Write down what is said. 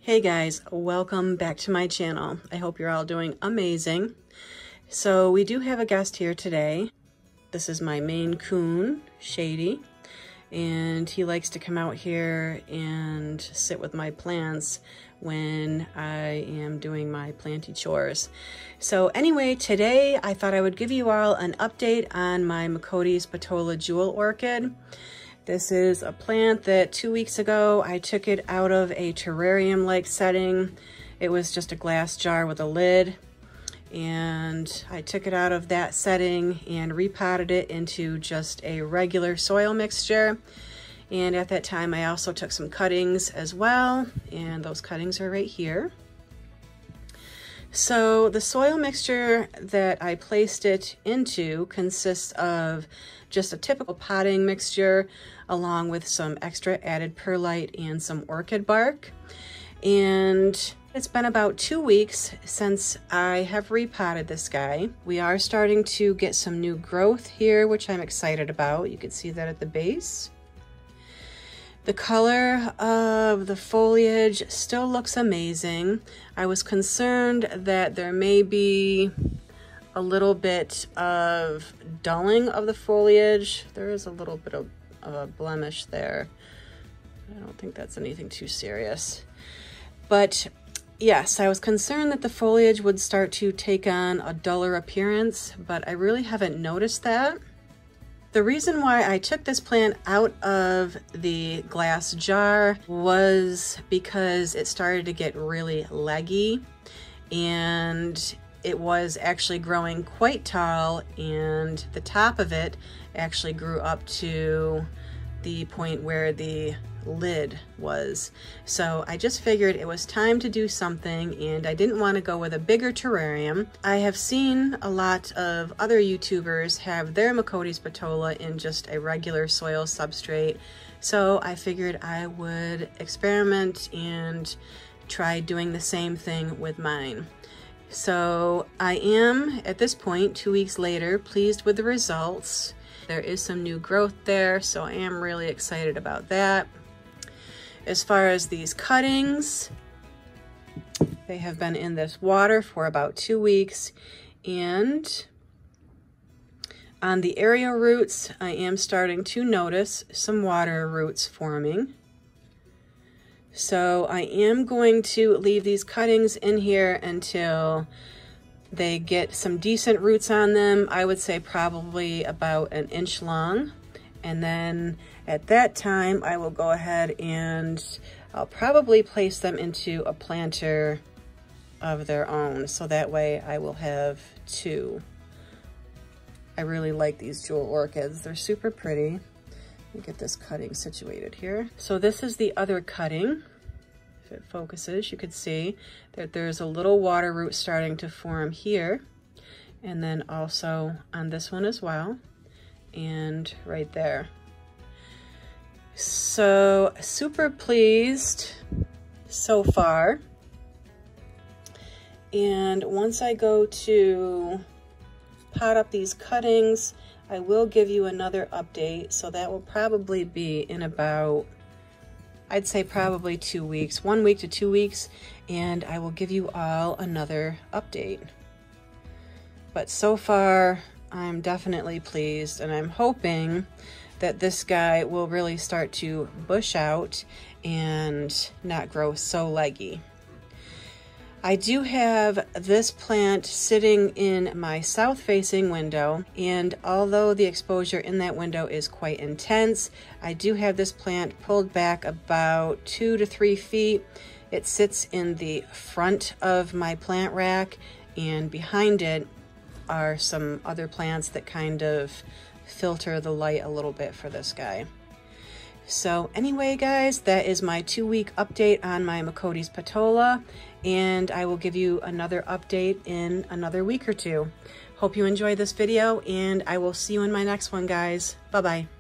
Hey guys, welcome back to my channel. I hope you're all doing amazing. So we do have a guest here today. This is my Maine Coon, Shady, and he likes to come out here and sit with my plants when I am doing my planty chores. So anyway, today I thought I would give you all an update on my Macodes Petola jewel orchid. This is a plant that 2 weeks ago I took it out of a terrarium-like setting. It was just a glass jar with a lid, and I took it out of that setting and repotted it into just a regular soil mixture. And at that time I also took some cuttings as well, and those cuttings are right here. So the soil mixture that I placed it into consists of just a typical potting mixture along with some extra added perlite and some orchid bark. And it's been about 2 weeks since I have repotted this guy. We are starting to get some new growth here, which I'm excited about. You can see that at the base. The color of the foliage still looks amazing. I was concerned that there may be a little bit of dulling of the foliage. There is a little bit of a blemish there. I don't think that's anything too serious. But yes, I was concerned that the foliage would start to take on a duller appearance, but I really haven't noticed that. The reason why I took this plant out of the glass jar was because it started to get really leggy, and it was actually growing quite tall, and the top of it actually grew up to the point where the lid was. So I just figured it was time to do something, and I didn't want to go with a bigger terrarium. I have seen a lot of other YouTubers have their Macodes Petola in just a regular soil substrate, so I figured I would experiment and try doing the same thing with mine. So I am, at this point, 2 weeks later, pleased with the results. There is some new growth there, so I am really excited about that. As far as these cuttings, they have been in this water for about 2 weeks, and on the area roots, I am starting to notice some water roots forming. So I am going to leave these cuttings in here until they get some decent roots on them. I would say probably about 1 inch long. And then at that time, I will go ahead and I'll probably place them into a planter of their own. So that way I will have 2. I really like these jewel orchids. They're super pretty. Let me get this cutting situated here. So this is the other cutting. If it focuses, you could see that there's a little water root starting to form here, and then also on this one as well, and right there. So super pleased so far. And once I go to pot up these cuttings, I will give you another update. So that will probably be in about, I'd say probably 2 weeks, 1 week to 2 weeks, and I will give you all another update. But so far, I'm definitely pleased, and I'm hoping that this guy will really start to bush out and not grow so leggy. I do have this plant sitting in my south-facing window, and although the exposure in that window is quite intense, I do have this plant pulled back about 2 to 3 feet. It sits in the front of my plant rack, and behind it are some other plants that kind of filter the light a little bit for this guy. So anyway, guys, that is my 2-week update on my Macodes Petola, and I will give you another update in another week or 2. Hope you enjoyed this video, and I will see you in my next one, guys. Bye-bye.